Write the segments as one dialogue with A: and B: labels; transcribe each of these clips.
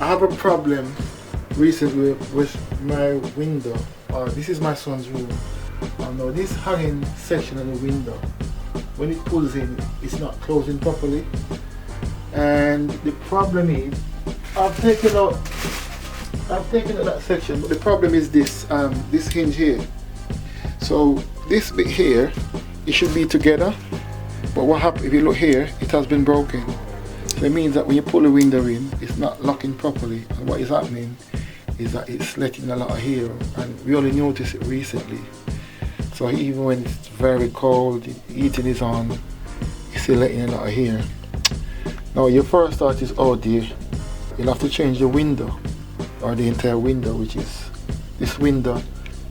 A: I have a problem recently with my window. This is my son's room. Now this hanging section of the window, when it pulls in, it's not closing properly. And the problem is, I've taken out that section, but the problem is this this hinge here. So this bit here, it should be together, but what happens if you look here, it has been broken. So it means that when you pull the window in, it's not locking properly, and what is happening is that it's letting a lot of air, and we only noticed it recently. So even when it's very cold, heating is on, it's still letting a lot of air. Now your first thought is, oh dear, you'll have to change the window, or the entire window, which is this window.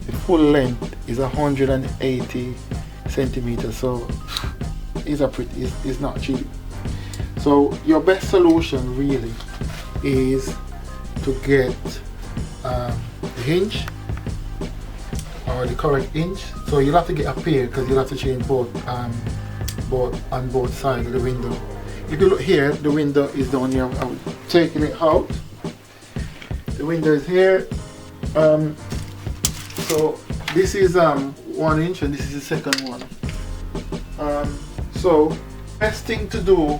A: The full length is 180 centimeters, so it's not cheap. So your best solution really is to get the hinge, or the correct hinge. So you'll have to get a pair, because you'll have to change both on both sides of the window. If you look here, the window is down here. I'm taking it out. The window is here. So this is 1 inch, and this is the second one. So best thing to do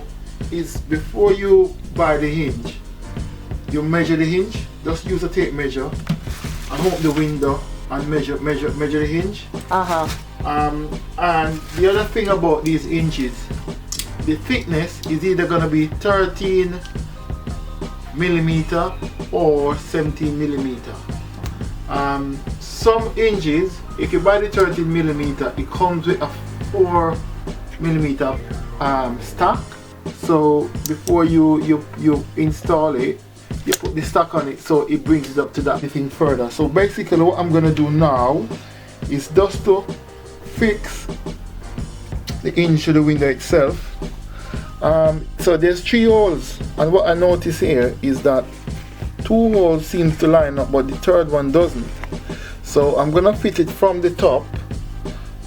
A: is, before you buy the hinge, you measure the hinge. Just use a tape measure and hold the window and measure the hinge. And the other thing about these hinges, the thickness is either gonna be 13 millimeter or 17 millimeter. Some hinges, if you buy the 13 millimeter, it comes with a 4 millimeter stack. So before you install it, you put the stack on it, so it brings it up to that thing further. So basically what I'm gonna do now is just to fix the hinge to the window itself. So there's 3 holes, and what I notice here is that 2 holes seems to line up, but the third one doesn't. So I'm gonna fit it from the top,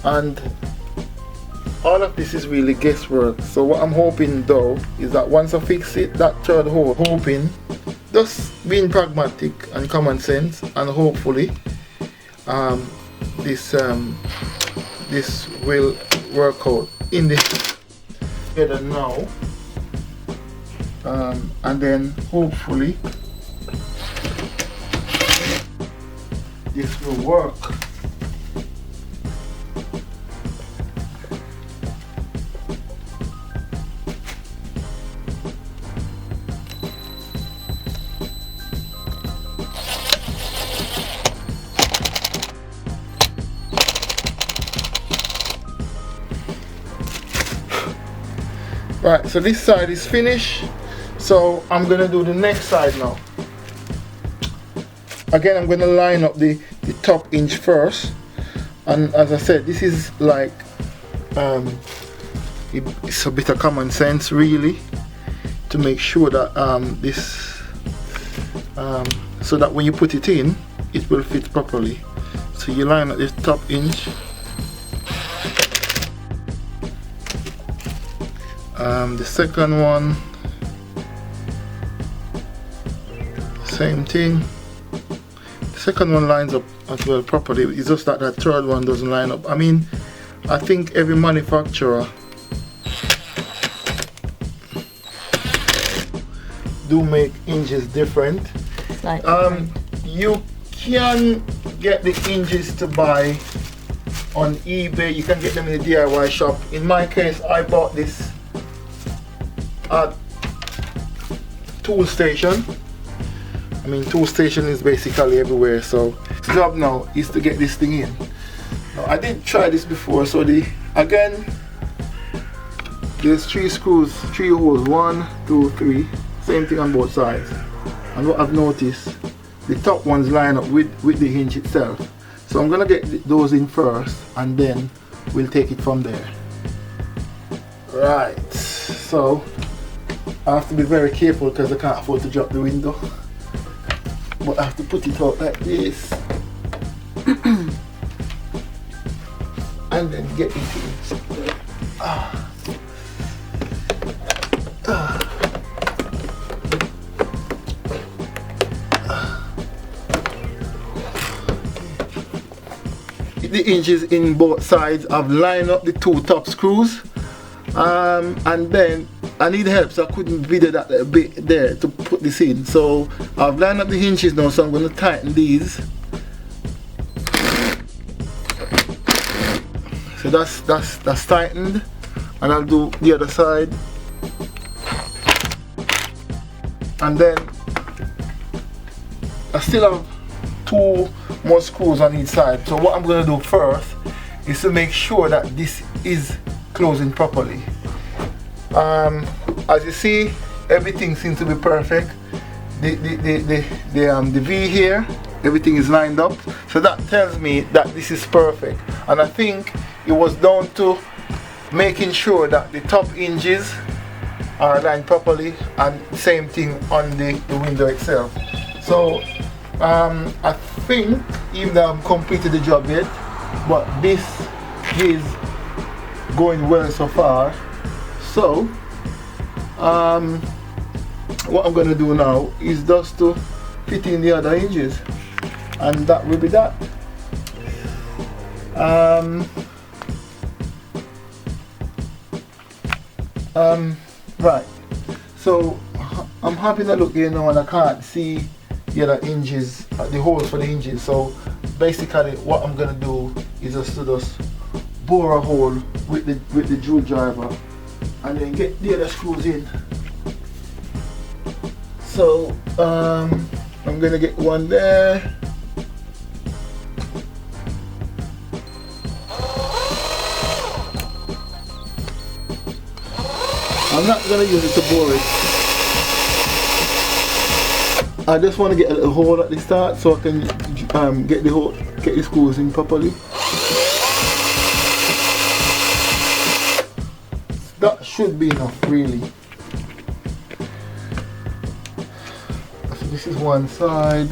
A: and all of this is really guesswork. So what I'm hoping though is that once I fix it, that third hole, just being pragmatic and common sense, and hopefully this will work out in this together now, and then hopefully this will work. Right, so this side is finished, so I'm gonna do the next side now. Again, I'm gonna line up the top hinge first, and as I said, this is like it's a bit of common sense really, to make sure that so that when you put it in, it will fit properly. So you line up the top hinge. The second one, same thing. The second one lines up as well properly. It's just that third one doesn't line up. I mean, I think every manufacturer do make hinges different. You can get the hinges to buy on eBay. You can get them in the DIY shop. In my case, I bought this at Tool Station. I mean, Tool Station is basically everywhere, so the job now is to get this thing in. Now, I did try this before, so again there's 3 screws, 3 holes, 1, 2, 3, same thing on both sides. And what I've noticed, the top ones line up with the hinge itself, so I'm gonna get those in first, and then we'll take it from there. Right, so I have to be very careful because I can't afford to drop the window, but I have to put it out like this and then get it in. fit the hinges in both sides. I've lined up the 2 top screws, and then I need help, so I couldn't video that a bit there to put this in. So I've lined up the hinges now, so I'm going to tighten these. So that's tightened, and I'll do the other side, and then I still have 2 more screws on each side. So what I'm going to do first is to make sure that this is closing properly. As you see, everything seems to be perfect. The V here, everything is lined up, so that tells me that this is perfect. And I think it was down to making sure that the top hinges are aligned properly, and same thing on the window itself. So I think, even though I've completed the job yet, but this is going well so far. So what I'm going to do now is just to fit in the other hinges, and that will be that. Right, so I'm having a look here now, and I can't see the other hinges, the holes for the hinges. So basically what I'm gonna do is just bore a hole with the drill driver, and then get the other screws in. So I'm gonna get one there. I'm not gonna use it to bore it. I just want to get a little hole at the start, so I can get the screws in properly. That should be enough, really. So this is one side.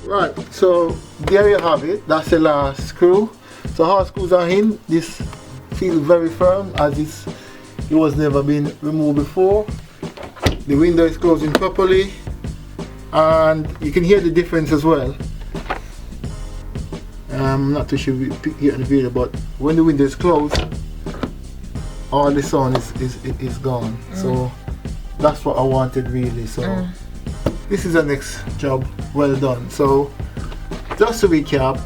A: Right, so there you have it. That's the last screw. So how screws are in. This feels very firm, as it was never been removed before. The window is closing properly, and you can hear the difference as well. I'm not too sure if you hear in the video, but when the window is closed, all the sound is gone. So that's what I wanted, really. So this is the next job well done. So just to recap,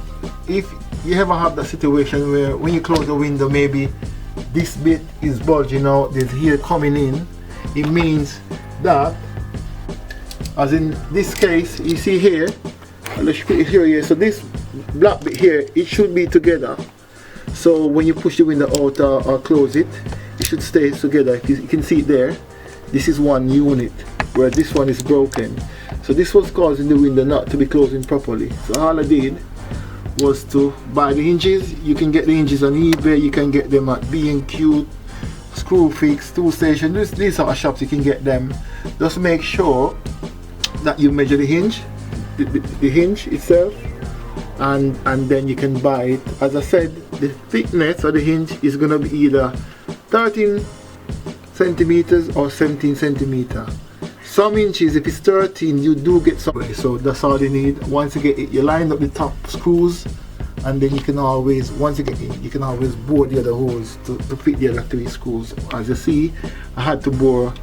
A: if you ever have that situation where when you close the window, maybe this bit is bulging out, there's hair coming in, it means that, as in this case, you see here, let's put it here, so this black bit here, it should be together. So when you push the window out or close it, it should stay together. You can see it there. This is one unit, where this one is broken. So this was causing the window not to be closing properly. So all I did was to buy the hinges. You can get the hinges on eBay, you can get them at B&Q, Screwfix, Tool Station. These are shops you can get them. Just make sure that you measure the hinge, the hinge itself, and then you can buy it. As I said, the thickness of the hinge is going to be either 13 centimeters or 17 centimeters. Some hinges, if it's 13, you do get some. So that's all you need. Once you get it, you line up the top screws, and then you can always, once you get in, you can always bore the other holes to fit the other 3 screws. As you see, I had to bore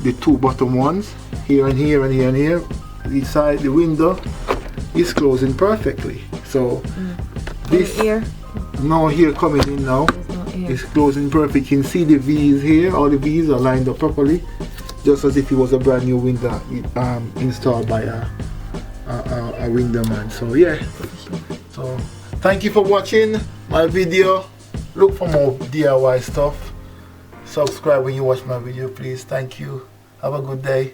A: the 2 bottom ones here and here and here and here. Each side, the window is closing perfectly. So this here, no hair coming in now. It's closing perfect. You can see the V's here. All the V's are lined up properly, just as if it was a brand new window installed by a window man. So yeah, so thank you for watching my video. Look for more DIY stuff. Subscribe when you watch my video, please. Thank you. Have a good day.